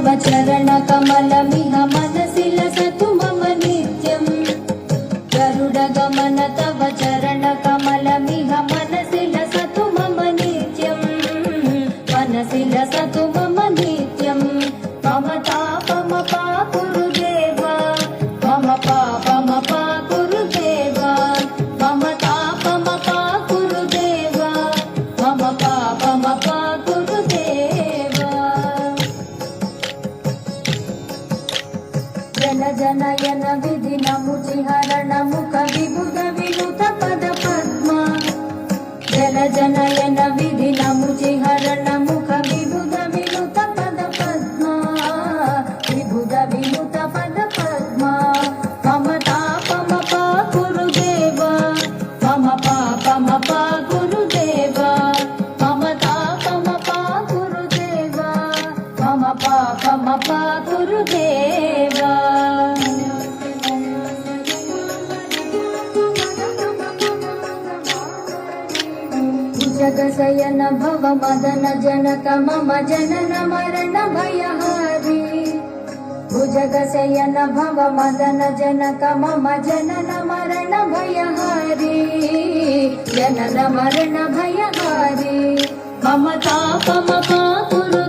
तव चरणकमलमिह मनसि लसतु मम नित्यम् गरुडगमन तव चरणकमलमिह मनसि लसतु मम नित्यम् मनसि लसतु मम नित्यम् मम तापमपा गुरुदेव मम पापमपा गुरुदेव मम तापमपा गुरुदेव मम पापमपा गुरुदेव जन जनयन विधि नमुचिहरण मुख विबुध विनुत पद पद्मा जन जनयन विधि नमुचिहरण मुख विबुध विनुत पद पद्मा विबुध विनुत पद पद्मा मम तापमपा गुरुदेव मम पापमपा गुरुदेव मम तापमपा गुरुदेव मम पापमपा गुरुदेव जगशयन भव मदन जनक मम जनन मरण भयहारी भुजगशयन भव मदन जनक मम जनन मरण भयहारी जनन मरण भयहारी मम तापमपा गुरु